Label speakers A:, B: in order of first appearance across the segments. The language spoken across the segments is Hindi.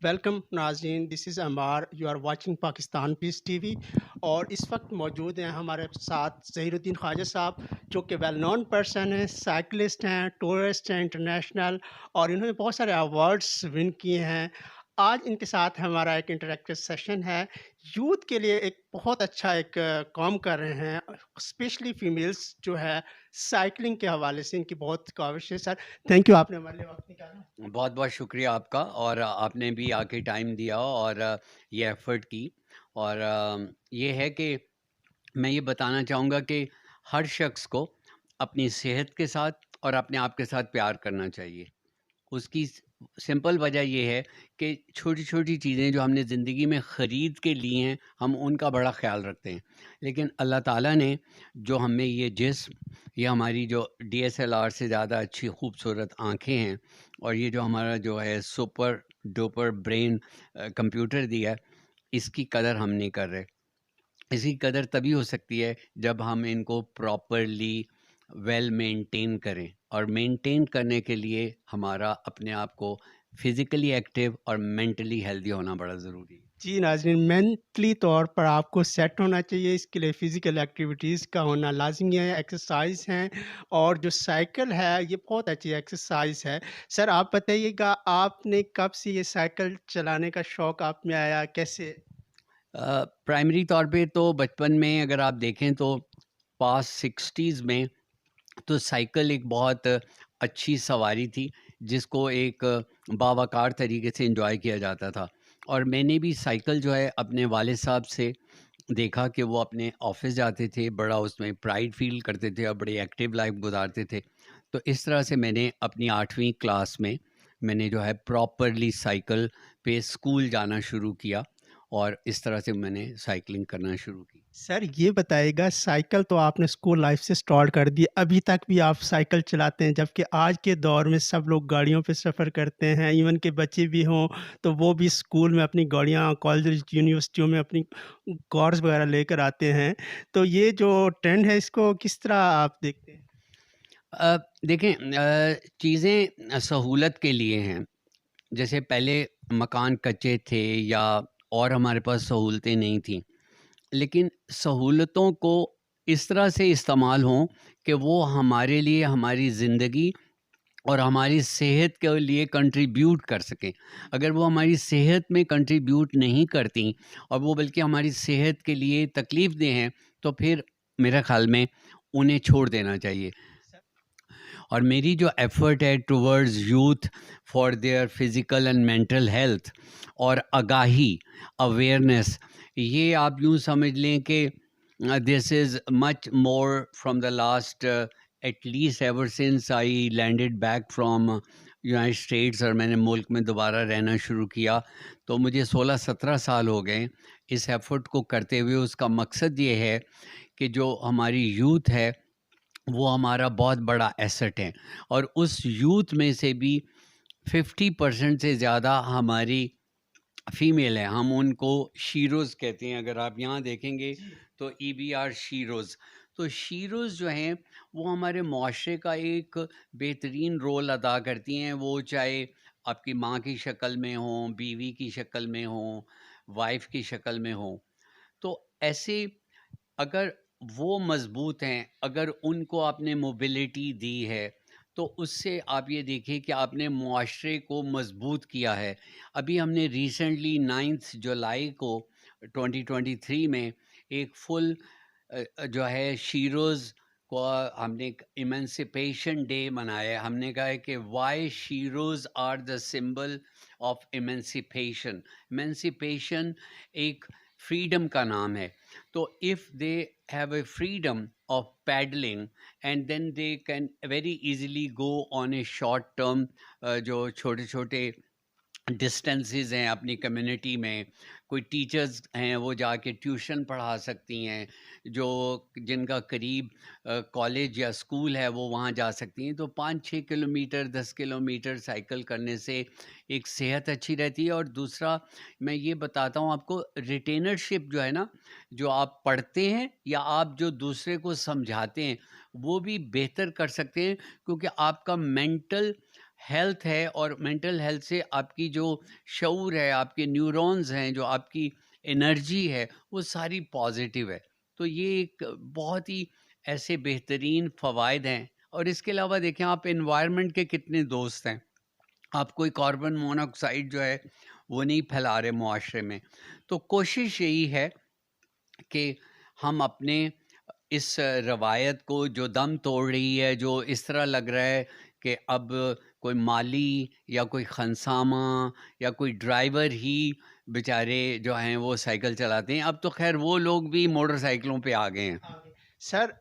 A: वेलकम नाज़रीन, this is Amar, you are watching Pakistan peace TV. और इस वक्त मौजूद हैं हमारे साथ ज़हीरुद्दीन ख्वाजा साहब, जो कि वेल नोन पर्सन हैं, साइकिलिस्ट हैं, टूरिस्ट हैं इंटरनेशनल, और इन्होंने बहुत सारे अवार्ड्स विन किए हैं। आज इनके साथ हमारा एक इंटरैक्टिव सेशन है। यूथ के लिए एक बहुत अच्छा एक काम कर रहे हैं, स्पेशली फीमेल्स जो है, साइकिलिंग के हवाले से इनकी बहुत काविश है। सर, थैंक यू, आपने हमारे लिए वक्त निकाला।
B: बहुत बहुत शुक्रिया आपका और आपने भी आके टाइम दिया और ये एफर्ट की और ये है कि मैं ये बताना चाहूँगा कि हर शख्स को अपनी सेहत के साथ और अपने आप के साथ प्यार करना चाहिए। उसकी सिंपल वजह ये है कि छोटी-छोटी चीज़ें जो हमने ज़िंदगी में ख़रीद के ली हैं, हम उनका बड़ा ख़्याल रखते हैं। लेकिन अल्लाह ताला ने जो हमें ये जिस्म, ये हमारी जो डीएसएलआर से ज़्यादा अच्छी खूबसूरत आँखें हैं और ये जो हमारा जो है सुपर डुपर ब्रेन कंप्यूटर दिया है, इसकी कदर हम नहीं कर रहे। इसकी कदर तभी हो सकती है जब हम इनको प्रॉपरली वेल मेंटेन करें और मेंटेन करने के लिए हमारा अपने आप को फिजिकली एक्टिव और मेंटली हेल्दी होना बड़ा ज़रूरी है।
A: जी नाज़रीन, मेंटली तौर पर आपको सेट होना चाहिए, इसके लिए फ़िज़िकल एक्टिविटीज़ का होना लाज़मी है, एक्सरसाइज़ हैं। और जो साइकिल है, ये बहुत अच्छी एक्सरसाइज़ है। सर, आप बताइएगा, आपने कब से ये साइकिल चलाने का शौक़ आप में आया, कैसे?
B: प्राइमरी तौर पे तो बचपन में अगर आप देखें तो पास 60s में तो साइकिल एक बहुत अच्छी सवारी थी जिसको एक बावकार तरीके से एंजॉय किया जाता था। और मैंने भी साइकिल जो है अपने वालिद साहब से देखा कि वो अपने ऑफिस जाते थे, बड़ा उसमें प्राइड फील करते थे और बड़ी एक्टिव लाइफ गुजारते थे। तो इस तरह से मैंने अपनी 8वीं क्लास में मैंने जो है प्रॉपरली साइकिल पे स्कूल जाना शुरू किया और इस तरह से मैंने साइकिलिंग करना शुरू की।
A: सर, ये बताइएगा, साइकिल तो आपने स्कूल लाइफ़ से स्टार्ट कर दी, अभी तक भी आप साइकिल चलाते हैं, जबकि आज के दौर में सब लोग गाड़ियों पे सफ़र करते हैं, इवन के बच्चे भी हों, तो वो भी स्कूल में अपनी गाड़ियाँ, कॉलेज, यूनिवर्सिटियों में अपनी कार्स वगैरह लेकर आते हैं। तो ये जो ट्रेंड है, इसको किस तरह आप देखते हैं?
B: देखें, चीज़ें सहूलत के लिए हैं। जैसे पहले मकान कच्चे थे या और हमारे पास सहूलतें नहीं थीं, लेकिन सहूलतों को इस तरह से इस्तेमाल हों कि वो हमारे लिए हमारी ज़िंदगी और हमारी सेहत के लिए कंट्रीब्यूट कर सकें। अगर वो हमारी सेहत में कंट्रीब्यूट नहीं करती और वो बल्कि हमारी सेहत के लिए तकलीफ़देह हैं, तो फिर मेरे ख़्याल में उन्हें छोड़ देना चाहिए। और मेरी जो एफ़र्ट है towards youth for their physical and mental health और आगाही, अवेयरनेस, ये आप यूँ समझ लें कि this is much more from the last at least ever since I landed back from United states और मैंने मुल्क में दोबारा रहना शुरू किया। तो मुझे 16-17 साल हो गए इस एफ़र्ट को करते हुए। उसका मकसद ये है कि जो हमारी यूथ है वो हमारा बहुत बड़ा एसेट है और उस यूथ में से भी 50% से ज़्यादा हमारी फीमेल है। हम उनको शीरोज़ कहते हैं। अगर आप यहाँ देखेंगे तो ईबीआर शीरोज़। तो शीरोज़ जो हैं वो हमारे मुआशरे का एक बेहतरीन रोल अदा करती हैं। वो चाहे आपकी माँ की शक्ल में हों, बीवी की शक्ल में हों, वाइफ़ की शक्ल में हों। तो ऐसे अगर वो मज़बूत हैं, अगर उनको आपने मोबिलिटी दी है, तो उससे आप ये देखिए कि आपने मुआशरे को मज़बूत किया है। अभी हमने रिसेंटली 9th जुलाई को 2023 में एक फुल जो है शीरोज़ को हमने एक इमेंसिपेशन डे मनाया है। हमने कहा है कि why sheroes are the symbol of emancipation. Emancipation एक फ्रीडम का नाम है। तो if they have a freedom of paddling and then they can very easily go on a short term जो छोटे छोटे डिस्टेंसेस हैं अपनी कम्युनिटी में, कोई टीचर्स हैं वो जाके ट्यूशन पढ़ा सकती हैं, जो जिनका करीब कॉलेज या स्कूल है वो वहाँ जा सकती हैं। तो 5-6 किलोमीटर 10 किलोमीटर साइकिल करने से एक सेहत अच्छी रहती है। और दूसरा मैं ये बताता हूँ आपको, रिटेनरशिप जो है ना, जो आप पढ़ते हैं या आप जो दूसरे को समझाते हैं, वो भी बेहतर कर सकते हैं, क्योंकि आपका मेंटल हेल्थ है और मेंटल हेल्थ से आपकी जो शऊर है, आपके न्यूरॉन्स हैं, जो आपकी एनर्जी है, वो सारी पॉजिटिव है। तो ये एक बहुत ही ऐसे बेहतरीन फ़वाइद हैं। और इसके अलावा देखें, आप एनवायरनमेंट के कितने दोस्त हैं। आप कोई कार्बन मोनोऑक्साइड जो है वो नहीं फैला रहे मुआशरे में। तो कोशिश यही है कि हम अपने इस रवायत को जो दम तोड़ रही है, जो इस तरह लग रहा है कि अब कोई माली या कोई खनसामा या कोई ड्राइवर ही बेचारे जो हैं वो साइकिल चलाते हैं। अब तो खैर वो लोग भी मोटरसाइकिलों पे आ गए हैं।
A: आगे। सर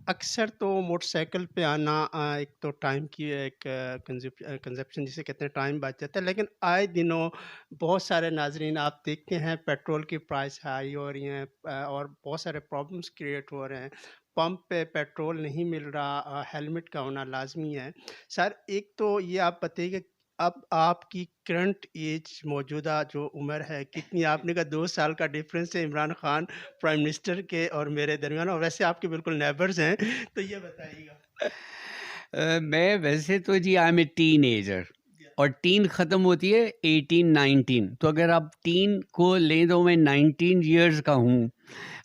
A: अक्सर तो मोटरसाइकिल पे आना एक तो टाइम की एक कंजप्शन जिसे कहते हैं, टाइम बच जाता है, लेकिन आए दिनों बहुत सारे नाजरीन आप देखते हैं पेट्रोल की प्राइस हाई हो रही हैं, और बहुत सारे प्रॉब्लम्स क्रिएट हो रहे हैं। पंप पे पेट्रोल नहीं मिल रहा, हेलमेट का होना लाजमी है। सर एक तो ये आप बताइए कि अब आपकी करंट एज, मौजूदा जो उम्र है कितनी? आपने कहा 2 साल का डिफरेंस है इमरान खान प्राइम मिनिस्टर के और मेरे दरमियान, और वैसे आपके बिल्कुल नेबर्स हैं, तो ये बताइएगा।
B: मैं वैसे तो जी आई एम ए टीनेजर, और टीन ख़त्म होती है 18-19। तो अगर आप टीन को लें तो मैं 19 इयर्स का हूँ।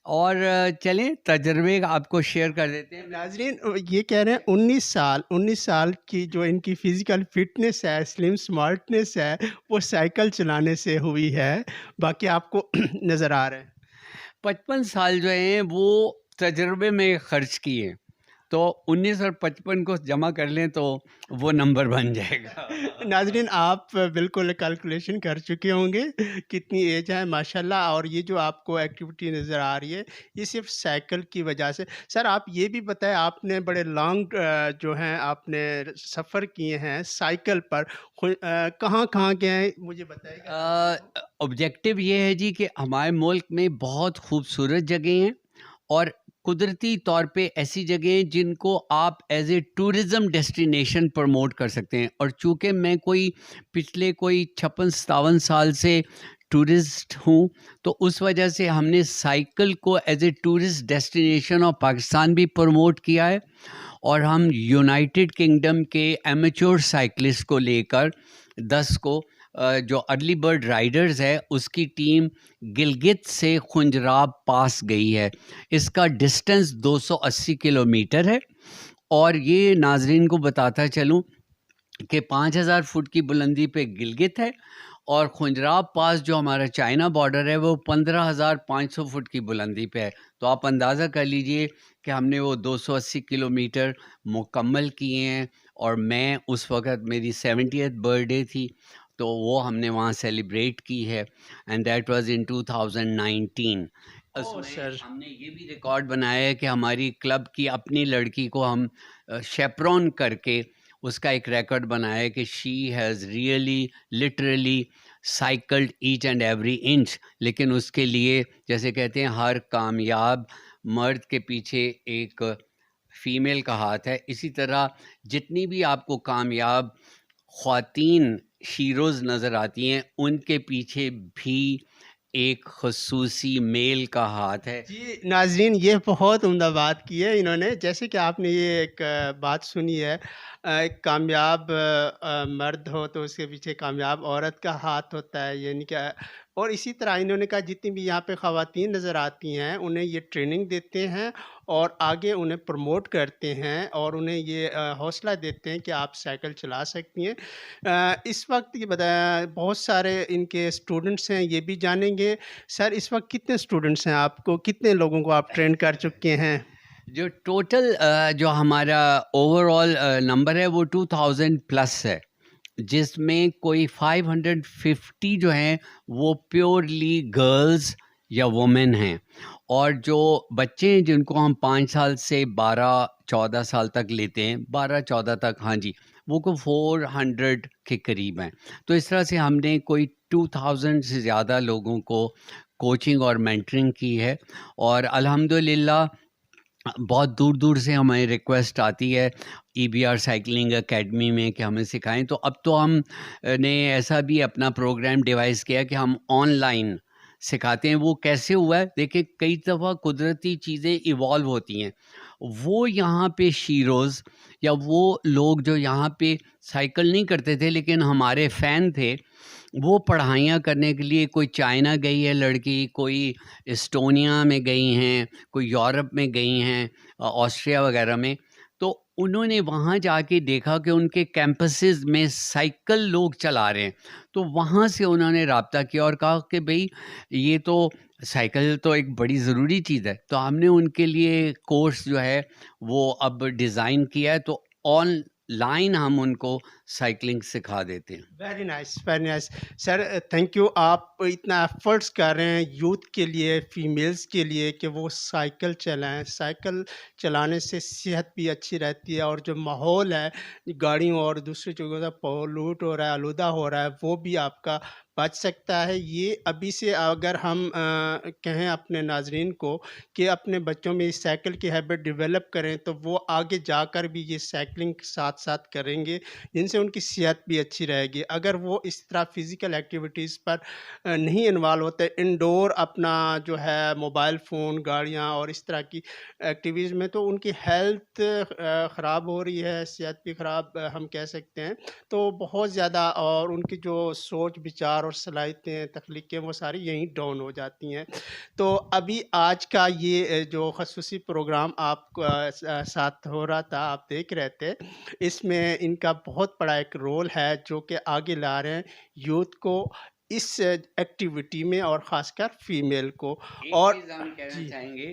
B: और चलें तजर्बे आपको शेयर कर देते हैं।
A: नाजरीन ये कह रहे हैं 19 साल की जो इनकी फिजिकल फिटनेस है, स्लिम स्मार्टनेस है, वो साइकिल चलाने से हुई है। बाकी आपको नज़र आ रहे हैं।
B: 55 साल जो हैं वो तजर्बे में खर्च किए, तो 19 और 55 को जमा कर लें तो वो नंबर बन जाएगा।
A: नाजरीन आप बिल्कुल कैलकुलेशन कर चुके होंगे कितनी एज है माशाल्लाह, और ये जो आपको एक्टिविटी नज़र आ रही है ये सिर्फ साइकिल की वजह से। सर आप ये भी बताएं, आपने बड़े लॉन्ग जो हैं आपने सफ़र किए हैं साइकिल पर, कहाँ कहाँ गए हैं मुझे बताइएगा।
B: ऑब्जेक्टिव ये है जी कि हमारे मुल्क में बहुत खूबसूरत जगह हैं और कुदरती तौर पे ऐसी जगह हैं जिनको आप as a tourism destination promote कर सकते हैं। और चूँकि मैं पिछले कोई 56-57 साल से टूरिस्ट हूँ, तो उस वजह से हमने साइकिल को as a tourist destination of Pakistan भी प्रमोट किया है। और हम यूनाइटेड किंगडम के एमेच्योर साइकिलिस्ट को लेकर 10 को जो अर्ली बर्ड राइडर्स है उसकी टीम गिलगित से खुंजराब पास गई है। इसका डिस्टेंस 280 किलोमीटर है। और ये नाजरीन को बताता चलूँ कि 5000 फुट की बुलंदी पे गिलगित है, और खुंजराब पास जो हमारा चाइना बॉर्डर है वो 15,500 फुट की बुलंदी पे है। तो आप अंदाज़ा कर लीजिए कि हमने वो 280 किलोमीटर मुकम्मल किए हैं। और मैं उस वक़्त मेरी 70th बर्थडे थी, तो वो हमने वहाँ सेलिब्रेट की है, एंड दैट वाज़ इन 2019। उसमें
A: सर
B: हमने ये भी रिकॉर्ड बनाया है कि हमारी क्लब की अपनी लड़की को हम शेपरॉन करके उसका एक रिकॉर्ड बनाया है कि she has really literally cycled each and every inch. लेकिन उसके लिए जैसे कहते हैं हर कामयाब मर्द के पीछे एक फीमेल का हाथ है, इसी तरह जितनी भी आपको कामयाब ख़्वातीन हीरोज़ नज़र आती हैं उनके पीछे भी एक खसूसी मेल का हाथ है।
A: जी नाजरीन, ये बहुत उम्दा बात की है इन्होंने। जैसे कि आपने ये एक बात सुनी है, एक कामयाब मर्द हो तो उसके पीछे कामयाब औरत का हाथ होता है, यानी कि। और इसी तरह इन्होंने कहा जितनी भी यहाँ पे ख़वातीन नज़र आती हैं उन्हें ये ट्रेनिंग देते हैं और आगे उन्हें प्रमोट करते हैं और उन्हें ये हौसला देते हैं कि आप साइकिल चला सकती हैं। इस वक्त ये बताया बहुत सारे इनके स्टूडेंट्स हैं, ये भी जानेंगे। सर इस वक्त कितने स्टूडेंट्स हैं, आपको कितने लोगों को आप ट्रेन कर चुके हैं?
B: जो टोटल जो हमारा ओवरऑल नंबर है वो 2000 प्लस है, जिसमें कोई 550 जो हैं वो प्योरली गर्ल्स या वुमेन हैं। और जो बच्चे हैं जिनको हम 5 साल से 12-14 साल तक लेते हैं, 12-14 तक, हाँ जी, वो को 400 के करीब हैं। तो इस तरह से हमने कोई 2000 से ज़्यादा लोगों को कोचिंग और मेंटरिंग की है। और अल्हम्दुलिल्लाह बहुत दूर दूर से हमें रिक्वेस्ट आती है EBR साइकिलिंग एकेडमी में कि हमें सिखाएं। तो अब तो हम ने ऐसा भी अपना प्रोग्राम डिवाइस किया कि हम ऑनलाइन सिखाते हैं। वो कैसे हुआ है देखिए, कई दफ़ा कुदरती चीज़ें इवॉल्व होती हैं वो यहाँ पे शीरोज़ या वो लोग जो यहाँ पे साइकिल नहीं करते थे लेकिन हमारे फ़ैन थे, वो पढ़ाइयाँ करने के लिए कोई चाइना गई है लड़की, कोई एस्टोनिया में गई हैं, कोई यूरोप में गई हैं, ऑस्ट्रिया वगैरह में। तो उन्होंने वहाँ जाके देखा कि उनके कैंपसेस में साइकिल लोग चला रहे हैं। तो वहाँ से उन्होंने राब्ता किया और कहा कि भई ये तो साइकिल तो एक बड़ी ज़रूरी चीज़ है। तो हमने उनके लिए कोर्स जो है वो अब डिज़ाइन किया है, तो ऑनलाइन हम उनको साइक्लिंग सिखा देते हैं।
A: Very nice, very nice. Sir thank you, आप इतना एफर्ट्स कर रहे हैं यूथ के लिए, फीमेल्स के लिए कि वो साइकिल चलाएं। साइकिल चलाने से सेहत भी अच्छी रहती है और जो माहौल है गाड़ियों और दूसरी जगहों का पोल्यूट हो रहा है, आलूदा हो रहा है, वो भी आपका बच सकता है। ये अभी से अगर हम कहें अपने नाजरीन को कि अपने बच्चों में इस साइकिल की हैबिट डेवलप करें तो वो आगे जाकर भी ये साइकिलिंग साथ साथ करेंगे, जिनसे उनकी सेहत भी अच्छी रहेगी। अगर वो इस तरह फ़िज़िकल एक्टिविटीज़ पर नहीं इन्वॉल्व होते, इंडोर अपना जो है मोबाइल फ़ोन, गाड़ियाँ और इस तरह की एक्टिविटीज़ में, तो उनकी हेल्थ ख़राब हो रही है, सेहत भी ख़राब हम कह सकते हैं। तो बहुत ज़्यादा और उनकी जो सोच, विचार और सलाहियतें, तख्लीक़ें वो सारी यहीं डाउन हो जाती हैं। तो अभी आज का ये जो ख़ुसूसी प्रोग्राम आपका साथ हो रहा था, आप देख रहे थे, इसमें इनका बहुत बड़ा एक रोल है जो कि आगे ला रहे हैं यूथ को इस एक्टिविटी में और ख़ासकर फीमेल को।
B: एक
A: और
B: चीज़ हम कहना
A: जी,
B: चाहेंगे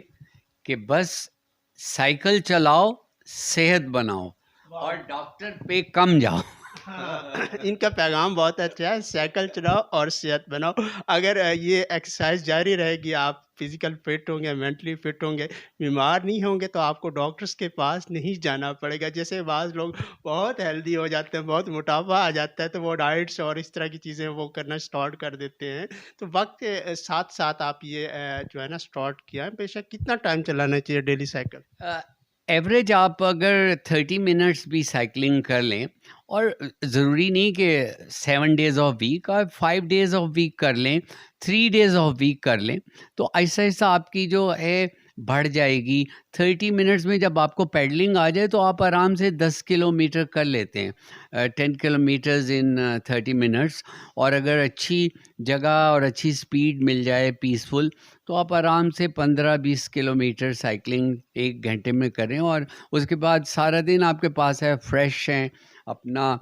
B: कि बस साइकिल चलाओ, सेहत बनाओ और
A: वाह!
B: डॉक्टर पे कम जाओ।
A: हाँ, इनका पैगाम बहुत अच्छा है, साइकिल चलाओ और सेहत बनाओ। अगर ये एक्सरसाइज जारी रहेगी, आप फिज़िकल फिट होंगे, मेंटली फिट होंगे, बीमार नहीं होंगे, तो आपको डॉक्टर्स के पास नहीं जाना पड़ेगा। जैसे बाज़ लोग बहुत हेल्दी हो जाते हैं, बहुत मोटापा आ जाता है, तो वो डाइट्स और इस तरह की चीज़ें वो करना स्टार्ट कर देते हैं। तो वक़्त के साथ-साथ आप ये जो है ना स्टार्ट किया है। बेशक कितना टाइम चलाना चाहिए डेली साइकिल?
B: एवरेज आप अगर 30 मिनट्स भी साइकिलिंग कर लें और ज़रूरी नहीं कि 7 डेज़ ऑफ वीक, आप 5 डेज़ ऑफ वीक कर लें, 3 डेज़ ऑफ वीक कर लें, तो ऐसा-ऐसा आपकी जो है बढ़ जाएगी। 30 मिनट्स में जब आपको पेडलिंग आ जाए तो आप आराम से 10 किलोमीटर कर लेते हैं, 10 किलोमीटर्स इन 30 मिनट्स। और अगर अच्छी जगह और अच्छी स्पीड मिल जाए पीसफुल, तो आप आराम से 15-20 किलोमीटर साइकिलिंग 1 घंटे में करें और उसके बाद सारा दिन आपके पास है, फ्रेश हैं, अपना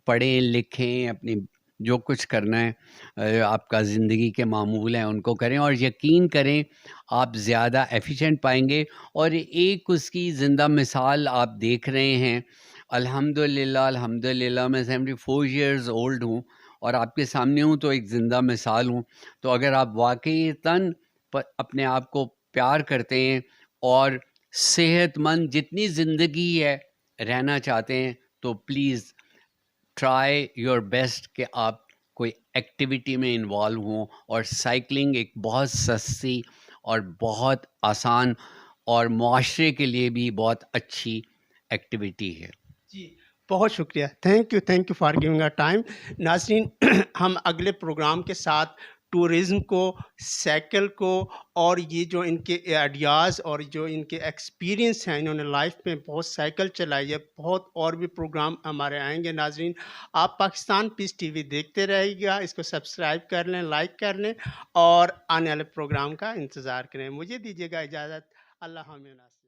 B: पढ़ें, लिखें, अपनी जो कुछ करना है, आपका ज़िंदगी के मामूल हैं उनको करें और यकीन करें आप ज़्यादा एफ़िशिएंट पाएँगे। और एक उसकी ज़िंदा मिसाल आप देख रहे हैं। अल्हम्दुलिल्लाह, अल्हम्दुलिल्लाह मैं 74 इयर्स ओल्ड हूँ और आपके सामने हूँ तो एक ज़िंदा मिसाल हूँ। तो अगर आप वाक़ई तन अपने आप को प्यार करते हैं और सेहतमंद जितनी ज़िंदगी है रहना चाहते हैं, तो प्लीज़ ट्राई योर बेस्ट कि आप कोई एक्टिविटी में इन्वॉल्व हों। और साइकिलिंग एक बहुत सस्ती और बहुत आसान और मुआशरे के लिए भी बहुत अच्छी एक्टिविटी है।
A: जी, बहुत शुक्रिया। Thank you for giving a time. नाज़रीन, हम अगले प्रोग्राम के साथ टूरिज़्म को, साइकिल को और ये जो इनके आइडियाज़ और जो इनके एक्सपीरियंस हैं, इन्होंने लाइफ में बहुत साइकिल चलाई है, बहुत और भी प्रोग्राम हमारे आएँगे नाज़रीन। आप पाकिस्तान पीस टीवी देखते रहिएगा, इसको सब्सक्राइब कर लें, लाइक कर लें और आने वाले प्रोग्राम का इंतज़ार करें। मुझे दीजिएगा इजाज़त। अल्लाह हाफ़िज़।